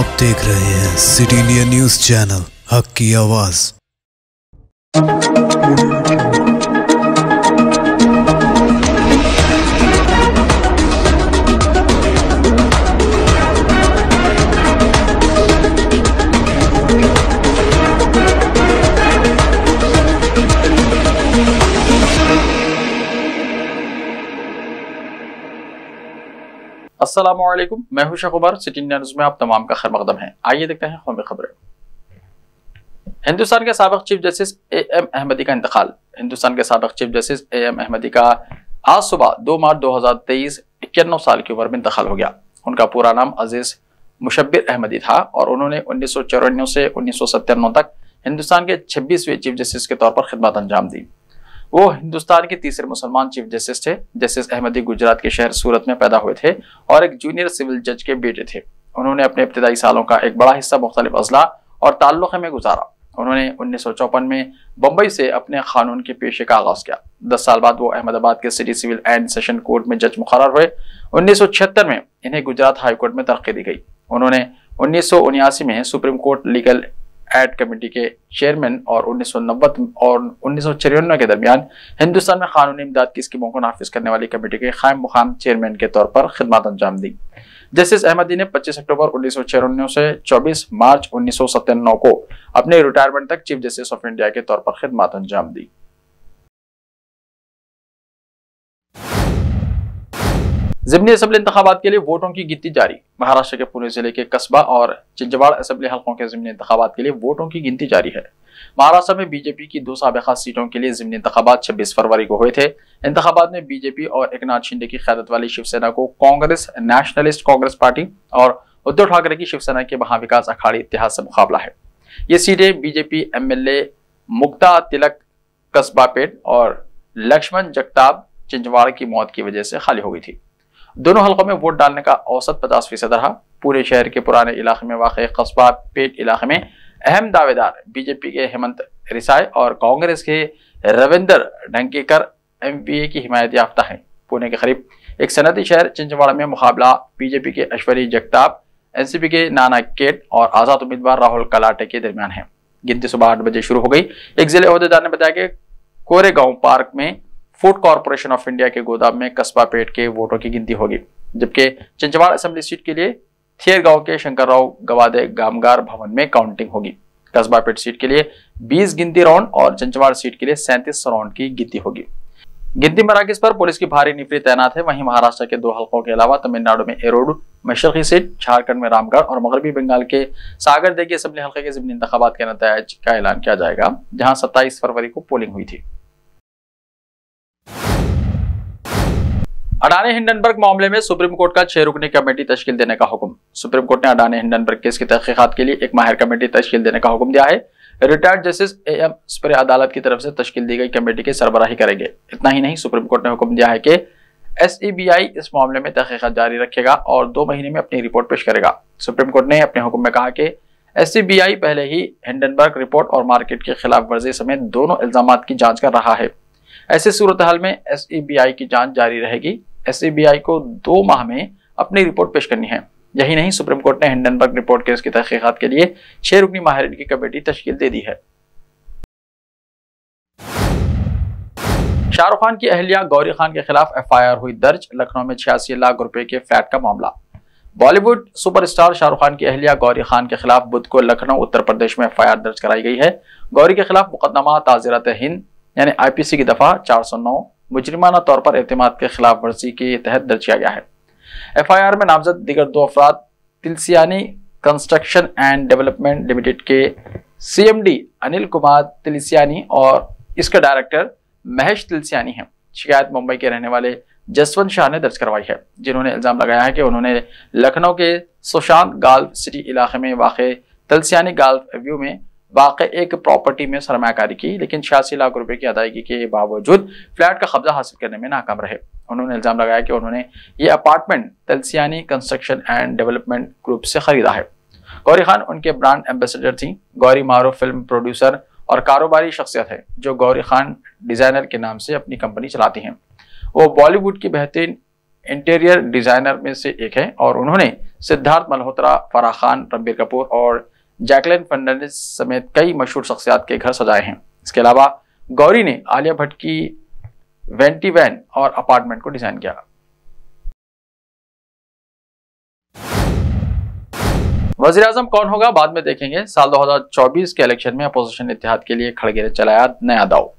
आप देख रहे हैं सिटी इंडिया न्यूज चैनल, हक की आवाज। अस्सलामुअलैकुम, मैं हूं शकुबर। सिटी इंडिया न्यूज में आप तमाम का खैर मकदम है। आइए देखते हैं कौमी खबरें। हिंदुस्तान के साबिक चीफ जस्टिस एएम अहमदी का इंतकाल। हिंदुस्तान के साबिक चीफ जस्टिस एएम अहमदी का आज सुबह 2 मार्च 2023 91 साल की उम्र में इंतकाल हो गया। उनका पूरा नाम अजीज मुशब्बिर अहमदी था और उन्होंने 1994 से 1997 तक हिंदुस्तान के 26वें चीफ जस्टिस के तौर पर खिदमत अंजाम दी। वो हिंदुस्तान के तीसरे मुसलमान चीफ जस्टिस थे। जस्टिस अहमदी गुजरात के शहर सूरत में पैदा हुए थे और एक जूनियर सिविल जज के बेटे थे। उन्होंने अपने इब्तिदाई सालों का एक बड़ा हिस्सा मुख्तलिफ अजला और ताल्लुक़ में गुजारा। उन्होंने 1954 में बम्बई से अपने कानून के पेशे का आगाज किया। 10 साल बाद वो अहमदाबाद के city civil and session court में जज मुकर्रर हुए। 1976 में इन्हें गुजरात हाई कोर्ट में तरक्की दी गई। उन्होंने 1979 में supreme court legal aid committee के चेयरमैन और 1990 और 1994 के दरमियान हिंदुस्तान में कानूनी इमदाद की स्कीमों को नाफिज करने वाली कमेटी के कायम मुकाम चेयरमैन के तौर पर खिदमत अंजाम दी। जस्टिस अहमदी ने 25 अक्टूबर 1994 से 24 मार्च 1997 को अपने रिटायरमेंट तक चीफ जस्टिस ऑफ इंडिया के तौर पर खिदमत अंजाम दी। ज़िमनी असेंबली इंतखाबात के लिए वोटों की गिनती जारी। महाराष्ट्र के पुणे जिले के कस्बा और चिंचवाड़ असेंबली हलकों के ज़िमनी इंतखाबात के लिए वोटों की गिनती जारी है। महाराष्ट्र में बीजेपी की 2 साबिक़ा सीटों के लिए ज़िमनी इंतखाबात 26 फरवरी को हुए थे। इंतखाबात में बीजेपी और एकनाथ शिंदे की क़यादत वाली शिवसेना को कांग्रेस नेशनलिस्ट कांग्रेस पार्टी और उद्धव ठाकरे की शिवसेना के महाविकास अखाड़ी इत्तेहाद से मुकाबला है। ये सीटें बीजेपी एमएलए मुक्ता तिलक कस्बापेट और लक्ष्मण जगताप चिंचवाड़ की मौत की वजह से खाली हो गई थी। दोनों हलकों में वोट डालने का औसत 50% रहा। पूरे शहर के पुराने इलाके में वाक़ कस्बा पेट इलाके में अहम दावेदार बीजेपी के हेमंत रिसाई और कांग्रेस के रविंदर ढंकेकर एमपीए की हिमायत याफ्ता हैं। पुणे के करीब एक सनती शहर चिंचवाड़ा में मुकाबला बीजेपी के ऐश्वर्य जगताप, एनसीपी के नाना केट और आजाद उम्मीदवार राहुल कलाटे के दरमियान है। गिनती सुबह 8 बजे शुरू हो गई। एक जिले अहदेदार ने बताया कि कोरेगांव पार्क में फूड कॉर्पोरेशन ऑफ इंडिया के गोदाम में कस्बा पेट के वोटों की गिनती होगी, जबकि चिंचवाड़ असेंबली सीट के लिए थियरगांव के शंकरराव गवादे कामगार भवन में काउंटिंग होगी। कस्बा पेट सीट के लिए 20 गिनती राउंड और चिंचवाड़ सीट के लिए 37 राउंड की गिनती होगी। गिनती मराकज पर पुलिस की भारी निफरी तैनात है। वहीं महाराष्ट्र के 2 हलकों के अलावा तमिलनाडु में एरोड मशरकी सीट, झारखंड में रामगढ़ और मगरबी बंगाल के सागरदेगी असेंबली हल्के के ज़िमनी इंतखाबात के नतीजे का ऐलान किया जाएगा, जहां 27 फरवरी को पोलिंग हुई थी। अडानी हिंडनबर्ग मामले में सुप्रीम कोर्ट का 6 रुकनी कमेटी तश्कील देने का हुक्म। सुप्रीम कोर्ट ने अडानी हिंडनबर्ग केस की तहकीकात के लिए एक माहिर कमेटी तश्कील देने का हुक्म दिया है। रिटायर्ड जस्टिस एएम सपर अदालत की तरफ से तश्कील दी गई कमेटी की सरबराही करेंगे। इतना ही नहीं, सुप्रीम कोर्ट ने हुक्म दिया है कि एसईबीआई इस मामले में तहकीकात जारी रखेगा और 2 महीने में अपनी रिपोर्ट पेश करेगा। सुप्रीम कोर्ट ने अपने हुक्म में कहा कि एसईबीआई पहले ही हिंडनबर्ग रिपोर्ट और मार्केट की खिलाफ वर्जी समेत दोनों इल्जामात की जांच कर रहा है। ऐसी सूरत हाल में एसईबीआई की जांच जारी रहेगी। एसईबीआई को 2 माह में अपनी रिपोर्ट पेश करनी है। यही नहीं, सुप्रीम कोर्ट ने हिंडनबर्ग रिपोर्ट केस की तहकीकात के लिए 6 रुकनी माहिरीन की कमेटी तश्कील दे दी है। शाहरुख खान की अहलिया गौरी खान के खिलाफ एफआईआर हुई दर्ज। लखनऊ में 86 लाख रुपए के फ्लैट का मामला। बॉलीवुड सुपरस्टार शाहरुख खान की अहलिया गौरी खान के खिलाफ बुध को लखनऊ उत्तर प्रदेश में एफआईआर दर्ज कराई गई है। गौरी के खिलाफ मुकदमा ताज़िरात हिंद यानी आईपीसी की दफा 409 मुजरिमाना तौर पर एतमाद के खिलाफ वर्जी के तहत दर्ज किया गया है। एफआईआर में नामजद दीगर 2 अफराद तिलसियानी कंस्ट्रक्शन एंड डेवलपमेंट लिमिटेड के सीएमडी अनिल कुमार तिलसियानी और इसका डायरेक्टर महेश तिलसियानी हैं। शिकायत मुंबई के रहने वाले जसवंत शाह ने दर्ज करवाई है, जिन्होंने इल्जाम लगाया है कि उन्होंने लखनऊ के सुशांत गाल्फ सिटी इलाके में वाक़ तिलसियानी गाल्फ व्यू में वाक़ एक प्रॉपर्टी में सरमायाकारी की, लेकिन 86 लाख रुपए की अदायगी के बावजूद फ्लैट का कब्जा हासिल करने में नाकाम रहे। उन्होंने इल्जाम लगाया कि उन्होंने ये apartment Tilsiani construction and development group से खरीदा है। गौरी खान उनके ब्रांड एम्बेसडर थी। गौरी मारूफ फिल्म प्रोड्यूसर और कारोबारी शख्सियत है जो गौरी खान डिजाइनर के नाम से अपनी कंपनी चलाती हैं। वो बॉलीवुड की बेहतरीन इंटीरियर डिजाइनर में से एक है और उन्होंने सिद्धार्थ मल्होत्रा, फराह खान, रणबीर कपूर और जैकलिन फर्नांडिस समेत कई मशहूर शख्सियात के घर सजाए हैं। इसके अलावा गौरी ने आलिया भट्ट की वेंटी वैन और अपार्टमेंट को डिजाइन किया। वजीर आजम कौन होगा बाद में देखेंगे। साल 2024 के इलेक्शन में अपोजिशन इत्तेहाद के लिए खड़गे ने चलाया नया दाव।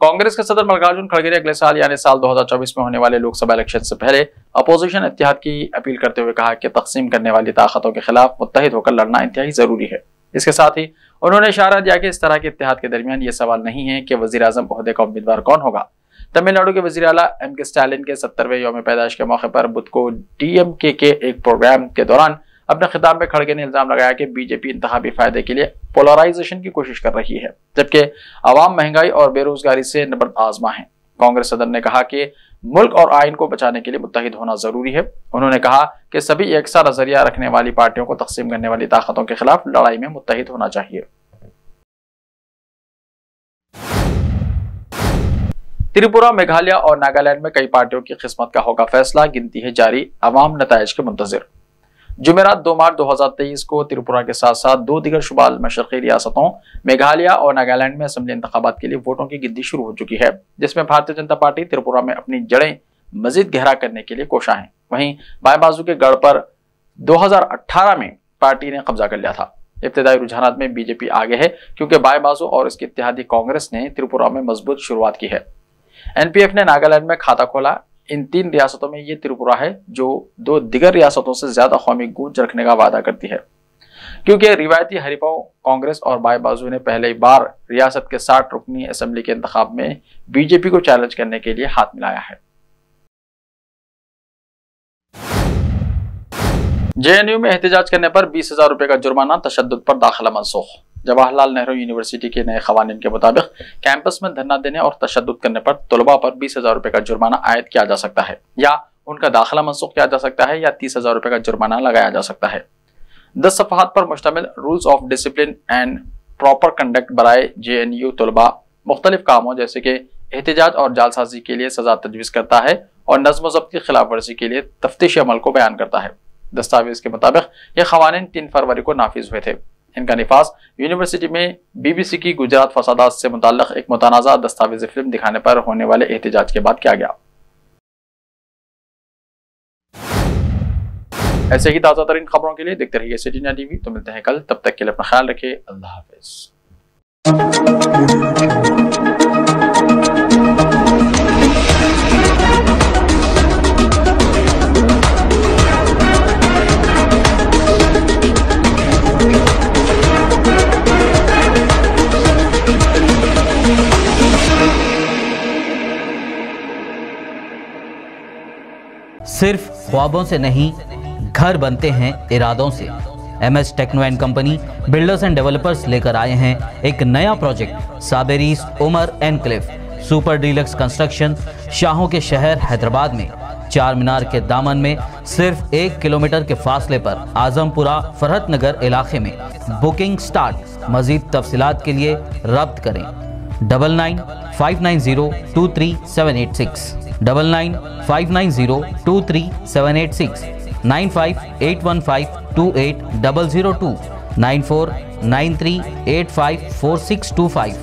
कांग्रेस के सदर मल्लिकार्जुन खड़गे ने अगले साल यानी साल 2024 में होने वाले लोकसभा इलेक्शन से पहले अपोजिशन इत्तेहाद की अपील करते हुए कहा कि तकसीम करने वाली ताकतों के खिलाफ मुत्तहिद होकर लड़ना इंतहाई जरूरी है। इसके साथ ही उन्होंने इशारा दिया कि इस तरह के इत्तेहाद के दरमियान ये सवाल नहीं है कि वजीर आजम ओहदे का उम्मीदवार कौन होगा। तमिलनाडु के वजीर आला एम.के. स्टालिन के 70वें यौम पैदाइश के मौके पर बुध को DMK के एक प्रोग्राम के दौरान अपने खिताब में खड़गे ने इल्जाम लगाया कि बीजेपी इंतखाबी फायदे के लिए पोलराइजेशन की कोशिश कर रही है, जबकि अवाम महंगाई और बेरोजगारी से नबर्द आजमा है। कांग्रेस सदर ने कहा कि मुल्क और आइन को बचाने के लिए मुत्तहिद होना जरूरी है। उन्होंने कहा कि सभी एकसा नजरिया रखने वाली पार्टियों को तकसीम करने वाली ताकतों के खिलाफ लड़ाई में मुत्तहिद होना चाहिए। त्रिपुरा, मेघालय और नागालैंड में कई पार्टियों की किस्मत का होगा फैसला, गिनती है जारी, अवाम नताइज के मुंतजिर। जुमेरात 2 मार्च 2023 को त्रिपुरा के साथ साथ 2 दीगर शुमाल मशरकी रियासतों मेघालय और नागालैंड में असेंबली इंतखाबात के लिए वोटों की गिनती शुरू हो चुकी है, जिसमें भारतीय जनता पार्टी त्रिपुरा में अपनी जड़ें मजीद गहरा करने के लिए कोशा है। वहीं बाएं बाजू के गढ़ पर 2018 में पार्टी ने कब्जा कर लिया था। इब्तदाई रुझानात में बीजेपी आगे है क्योंकि बाएं बाजू और इसकी इत्तेहादी कांग्रेस ने त्रिपुरा में मजबूत शुरुआत की है। NPF ने नागालैंड में खाता खोला। इन 3 रियासतों में ये त्रिपुरा है जो 2 दिगर रियासतों से ज्यादा कौमी गूंज रखने का वादा करती है, क्योंकि रिवायती हरीफों कांग्रेस और बाएं बाजू ने पहली बार रियासत के 60 रुकनी असेंबली के इंतखाब में बीजेपी को चैलेंज करने के लिए हाथ मिलाया है। JNU में एहतजाज करने पर 20,000 रुपए का जुर्माना, तशद्दुद पर दाखिला मनसूख। जवाहरलाल नेहरू यूनिवर्सिटी के नए कवानीन के मुताबिक कैंपस में धरना देने और तशद्दुद करने पर तलबा पर 20,000 रुपए का जुर्माना आयद किया जा सकता है, या उनका दाखिला मनसूख किया जा सकता है, या 30,000 रुपए का जुर्माना लगाया जा सकता है। 10 सफ़हात पर मुश्तमिल rules of discipline and proper conduct बराए JNU तलबा मुख्तलिफ कामों जैसे कि एहतजाज और जालसाजी के लिए सजा तजवीज़ करता है और नज़्म ज़ब्त की खिलाफ वर्जी के लिए तफ्तीशी अमल को बयान करता है। दस्तावेज के मुताबिक ये कवानीन 3 फरवरी को नाफिज हुए थे। इनका निफाज यूनिवर्सिटी में BBC की गुजरात फसादात से मुताल्लिक एक मुतनाज़ा दस्तावेजी फिल्म दिखाने पर होने वाले एहतजाज के बाद किया गया। ऐसे ही ताज़ा तरीन खबरों के लिए देखते रहिए सिटी इंडिया TV। तो मिलते हैं कल, तब तक के लिए अपना ख्याल रखिए। अल्लाह हाफिज। सिर्फ ख्वाबों से नहीं, घर बनते हैं इरादों से। MS techno and company builders and developers लेकर आए हैं एक नया project, Sabreez Umar enclave super deluxe construction. शाहों के शहर हैदराबाद में चार मीनार के दामन में सिर्फ 1 किलोमीटर के फासले पर आजमपुरा फरहत नगर इलाके में। Booking start. मजीद तफसीलात के लिए रब्त करें 9959023786, 9959023786, 9581528002, 9493854625.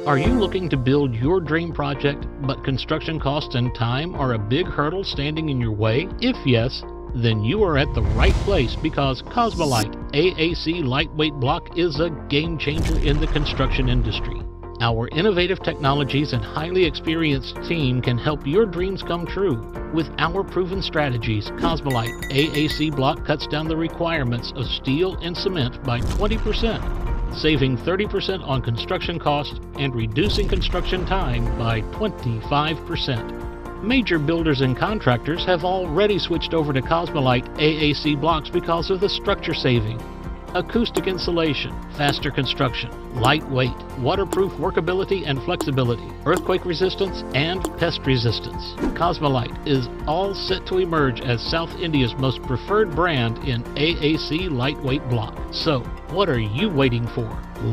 Are you looking to build your dream project, but construction costs and time are a big hurdle standing in your way? If yes, then you are at the right place, because Cosmolite AAC lightweight block is a game changer in the construction industry. Our innovative technologies and highly experienced team can help your dreams come true. With our proven strategies, Cosmolite AAC block cuts down the requirements of steel and cement by 20%, saving 30% on construction costs and reducing construction time by 25%. Major builders and contractors have already switched over to Cosmolite AAC blocks because of the structure saving. Acoustic insulation, faster construction, lightweight, waterproof workability and flexibility, earthquake resistance, and pest resistance. Cosmolite is all set to emerge as South India's most preferred brand in AAC lightweight block. So, what are you waiting for?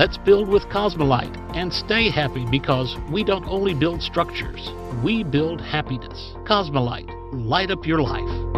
Let's build with Cosmolite and stay happy, because we don't only build structures, we build happiness. Cosmolite, light up your life.